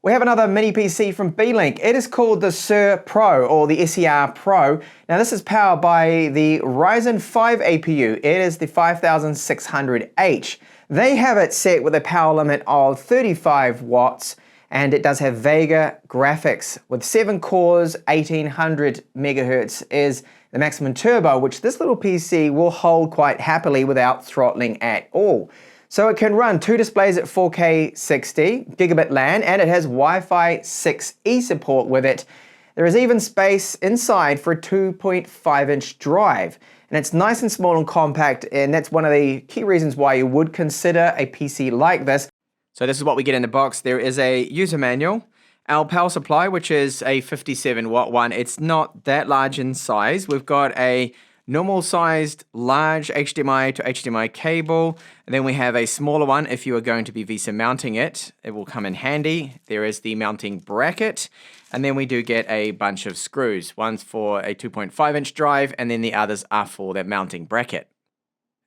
We have another mini PC from Beelink. It is called the SER Pro or the SER Pro. Now this is powered by the Ryzen 5 APU. It is the 5600H. They have it set with a power limit of 35 watts and it does have Vega graphics with 7 cores, 1800 megahertz is the maximum turbo, which this little PC will hold quite happily without throttling at all. So it can run 2 displays at 4K 60, gigabit LAN, and it has Wi-Fi 6E support with it. There is even space inside for a 2.5-inch drive. And it's nice and small and compact, and that's one of the key reasons why you would consider a PC like this. So this is what we get in the box. There is a user manual, our power supply, which is a 57 watt one. It's not that large in size. We've got a normal sized large HDMI to HDMI cable, and then we have a smaller one if you are going to be VESA mounting it. It will come in handy. There is the mounting bracket, and then we do get a bunch of screws. One's for a 2.5-inch drive, and then the others are for that mounting bracket.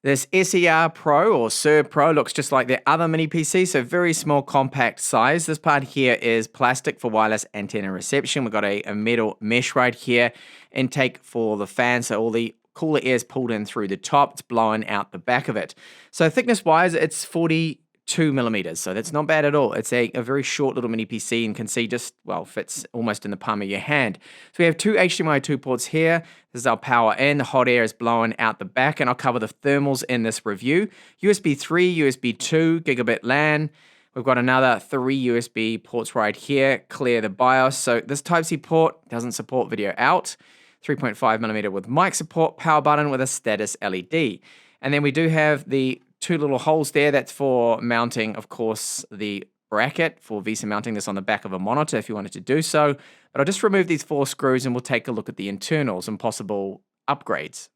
This SER Pro or SER Pro looks just like the other mini PC, so very small compact size. This part here is plastic for wireless antenna reception. We've got a metal mesh right here, intake for the fan, so all the cooler air is pulled in through the top, it's blowing out the back of it. So thickness wise, it's 42 millimeters, so that's not bad at all. It's a very short little mini PC and can see just, well, fits almost in the palm of your hand. So we have 2 HDMI 2 ports here. This is our power in, the hot air is blowing out the back, and I'll cover the thermals in this review. USB 3, USB 2, gigabit LAN. We've got another 3 USB ports right here, clear the BIOS. So this Type-C port doesn't support video out. 3.5mm with mic support, power button with a status LED. And then we do have the 2 little holes there. That's for mounting, of course, the bracket for VESA mounting this on the back of a monitor if you wanted to do so. But I'll just remove these 4 screws and we'll take a look at the internals and possible upgrades.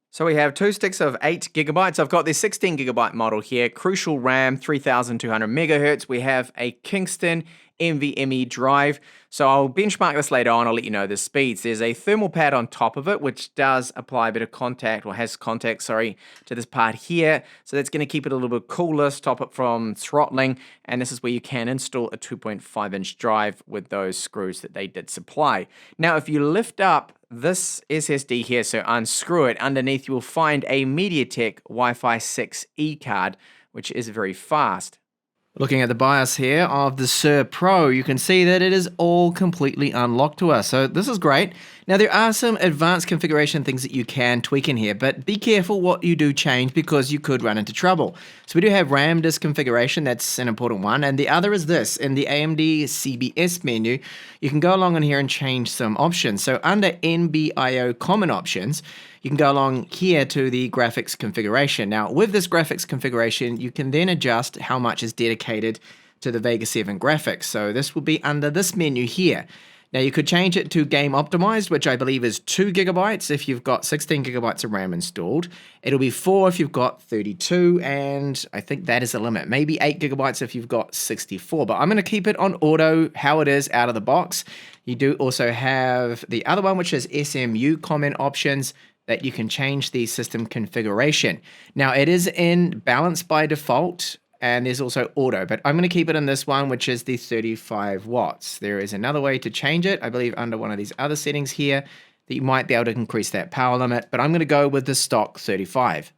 So we have 2 sticks of 8 gigabytes. I've got the 16 gigabyte model here, Crucial RAM, 3200 megahertz. We have a Kingston NVMe drive. So I'll benchmark this later on. I'll let you know the speeds. There's a thermal pad on top of it, which does apply a bit of contact, or has contact, sorry, to this part here. So that's going to keep it a little bit cooler, stop it from throttling. And this is where you can install a 2.5-inch drive with those screws that they did supply. Now, if you lift up this SSD here, so unscrew it, underneath you will find a MediaTek Wi-Fi 6E card, which is very fast. Looking at the BIOS here of the SER Pro, you can see that it is all completely unlocked to us. So this is great. Now there are some advanced configuration things that you can tweak in here, but be careful what you do change because you could run into trouble. So we do have RAM disk configuration, that's an important one. And the other is this, in the AMD CBS menu, you can go along in here and change some options. So under NBIO common options, you can go along here to the graphics configuration. Now, with this graphics configuration, you can then adjust how much is dedicated to the Vega 7 graphics. So this will be under this menu here. Now, you could change it to game optimized, which I believe is 2 gigabytes if you've got 16 gigabytes of RAM installed. It'll be 4 if you've got 32, and I think that is the limit. Maybe 8 gigabytes if you've got 64, but I'm going to keep it on auto, how it is out of the box. You do also have the other one, which is SMU comment options, that you can change the system configuration. Now, it is in balance by default, and there's also auto, but I'm going to keep it in this one, which is the 35 watts. There is another way to change it, I believe under one of these other settings here, that you might be able to increase that power limit, but I'm going to go with the stock 35.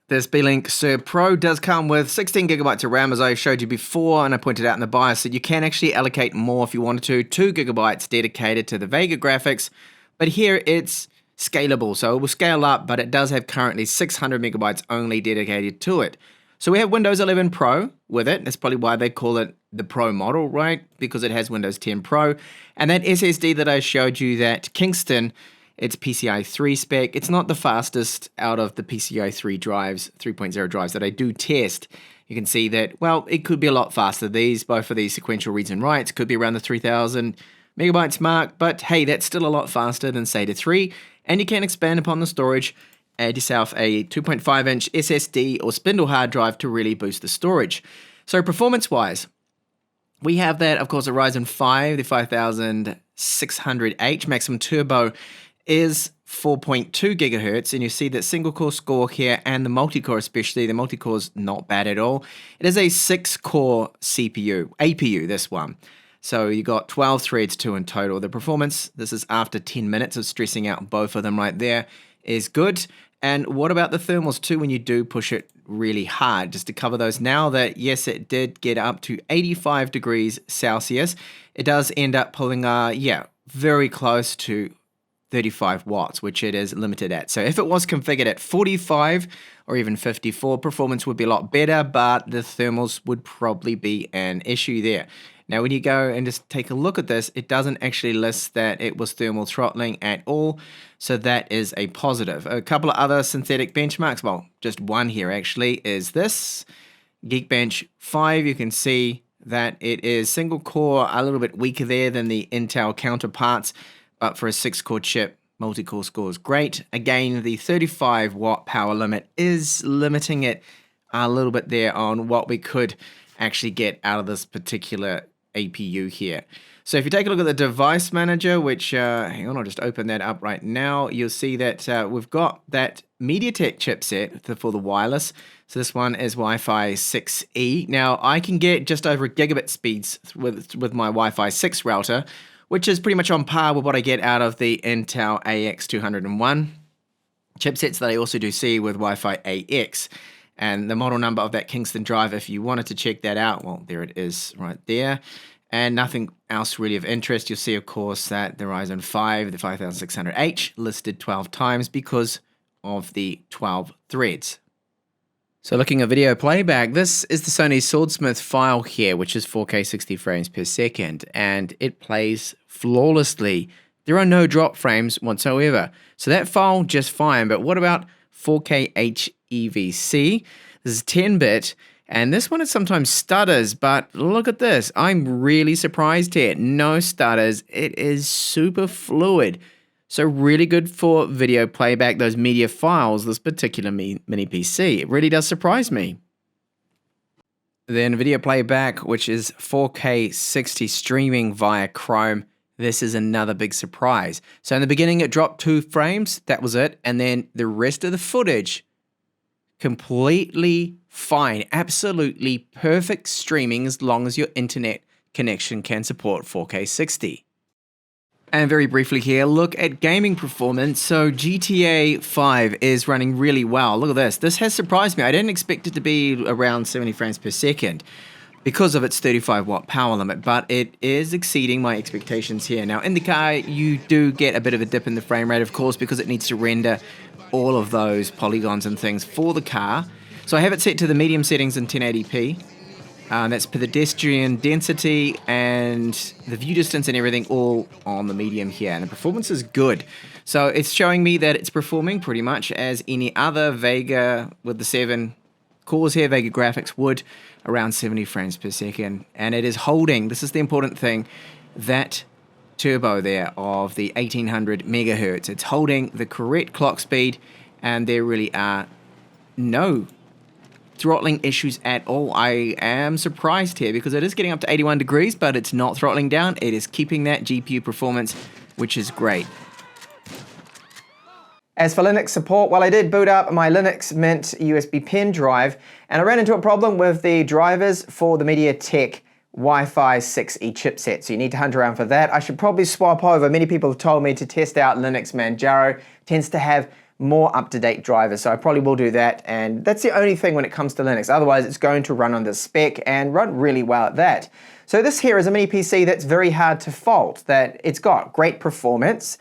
This Beelink SER Pro does come with 16 gigabytes of RAM, as I showed you before, and I pointed out in the BIOS that you can actually allocate more if you wanted to, 2 gigabytes dedicated to the Vega graphics, but here it's scalable, so it will scale up, but it does have currently 600 megabytes only dedicated to it. So we have Windows 11 Pro with it. That's probably why they call it the Pro model, right? Because it has Windows 10 Pro. And that SSD that I showed you, that Kingston, it's PCI 3 spec. It's not the fastest out of the PCI 3 drives, 3.0 drives that I do test. You can see that, well, it could be a lot faster. Both of these sequential reads and writes could be around the 3000 megabytes mark, but hey, that's still a lot faster than SATA 3. And you can expand upon the storage, add yourself a 2.5-inch SSD or spindle hard drive to really boost the storage. So performance-wise, we have that, of course, a Ryzen 5, the 5600H maximum turbo is 4.2 gigahertz, and you see that single core score here and the multi-core especially, the multi-core is not bad at all. It is a 6-core CPU, APU, this one. So you got 12 threads, 2 in total. The performance, this is after 10 minutes of stressing out both of them right there, is good. And what about the thermals too when you do push it really hard? Just to cover those now that, yes, it did get up to 85 degrees Celsius. It does end up pulling, very close to 35 watts, which it is limited at. So if it was configured at 45 or even 54, performance would be a lot better, but the thermals would probably be an issue there. Now, when you go and just take a look at this, it doesn't actually list that it was thermal throttling at all. So that is a positive. A couple of other synthetic benchmarks, well, just one here actually, is this Geekbench 5. You can see that it is single core, a little bit weaker there than the Intel counterparts, but for a 6-core chip, multi-core score is great. Again, the 35 watt power limit is limiting it a little bit there on what we could actually get out of this particular APU here. So if you take a look at the device manager, which, hang on, I'll just open that up right now, you'll see that we've got that MediaTek chipset for the wireless. So this one is Wi-Fi 6E. Now, I can get just over gigabit speeds with my Wi-Fi 6 router, which is pretty much on par with what I get out of the Intel AX201 chipsets that I also do see with Wi-Fi AX. And the model number of that Kingston drive, if you wanted to check that out, well, there it is right there. And nothing else really of interest. You'll see, of course, that the Ryzen 5, the 5600H, listed 12 times because of the 12 threads. So looking at video playback, this is the Sony Swordsmith file here, which is 4K 60 frames per second, and it plays flawlessly. There are no drop frames whatsoever. So that file just fine, but what about 4K HEVC? This is 10-bit, and this one sometimes stutters, but look at this. I'm really surprised here. No stutters. It is super fluid. So really good for video playback, those media files, this particular mini PC. It really does surprise me. Then video playback, which is 4K 60 streaming via Chrome. This is another big surprise. So in the beginning, it dropped 2 frames. That was it. And then the rest of the footage, completely fine. Absolutely perfect streaming as long as your internet connection can support 4K 60. And very briefly here, look at gaming performance. So GTA 5 is running really well. Look at this. This has surprised me. I didn't expect it to be around 70 frames per second because of its 35 watt power limit, but it is exceeding my expectations here. Now, in the car, you do get a bit of a dip in the frame rate, of course, because it needs to render all of those polygons and things for the car. So I have it set to the medium settings in 1080p. That's pedestrian density and the view distance and everything all on the medium here. And the performance is good. So it's showing me that it's performing pretty much as any other Vega with the 7 cores here, Vega graphics would, around 70 frames per second. And it is holding, this is the important thing, that turbo there of the 1800 megahertz. It's holding the correct clock speed, and there really are no throttling issues at all. I am surprised here because it is getting up to 81 degrees, but it's not throttling down. It is keeping that GPU performance, which is great. As for Linux support, well, I did boot up my Linux Mint USB pen drive, and I ran into a problem with the drivers for the MediaTek Wi-Fi 6E chipset, so you need to hunt around for that. I should probably swap over. Many people have told me to test out Linux Manjaro. It tends to have more up-to-date drivers, so I probably will do that, and that's the only thing when it comes to Linux. Otherwise, it's going to run on the spec and run really well at that. So this here is a mini PC that's very hard to fault, that it's got great performance.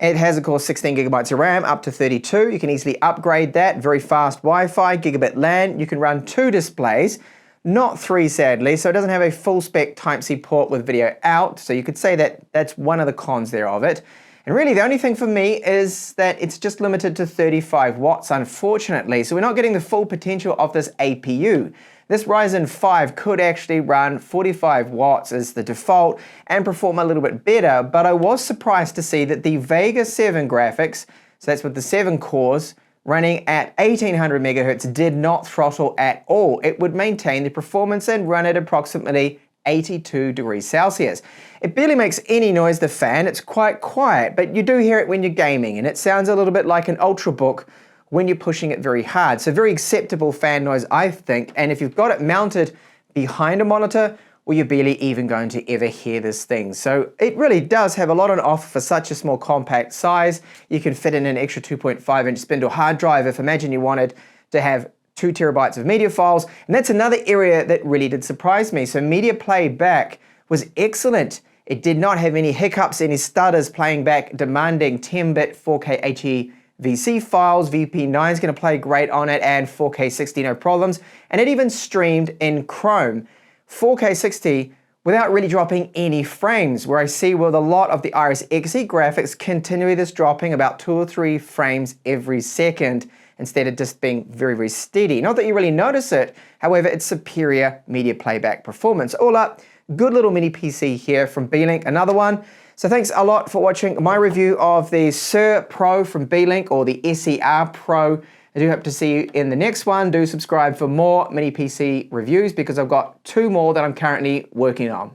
It has, of course, 16 gigabytes of RAM, up to 32. You can easily upgrade that. Very fast Wi-Fi, gigabit LAN. You can run 2 displays, not 3 sadly, so it doesn't have a full spec Type-C port with video out, so you could say that that's one of the cons there of it. And really the only thing for me is that it's just limited to 35 watts, unfortunately, so we're not getting the full potential of this APU. This Ryzen 5 could actually run 45 watts as the default and perform a little bit better, but I was surprised to see that the Vega 7 graphics, so that's with the 7 cores, running at 1800 megahertz did not throttle at all. It would maintain the performance and run at approximately 82 degrees Celsius. It barely makes any noise, the fan. It's quite quiet, but you do hear it when you're gaming, and it sounds a little bit like an Ultrabook when you're pushing it very hard. So very acceptable fan noise, I think, and if you've got it mounted behind a monitor, or you're barely even going to ever hear this thing. So it really does have a lot on offer for such a small compact size. You can fit in an extra 2.5-inch spindle hard drive if imagine you wanted to have 2 terabytes of media files. And that's another area that really did surprise me. So media playback was excellent. It did not have any hiccups, any stutters playing back demanding 10-bit 4K HEVC files. VP9 is going to play great on it, and 4K 60 no problems. And it even streamed in Chrome. 4K 60 without really dropping any frames, where I see with a lot of the Iris Xe graphics continually this dropping about 2 or 3 frames every second instead of just being very, very steady. Not that you really notice it, however, it's superior media playback performance. All up, good little mini PC here from Beelink, another one. So thanks a lot for watching my review of the Sur Pro from Beelink, or the SER Pro. I do hope to see you in the next one. Do subscribe for more mini PC reviews because I've got 2 more that I'm currently working on.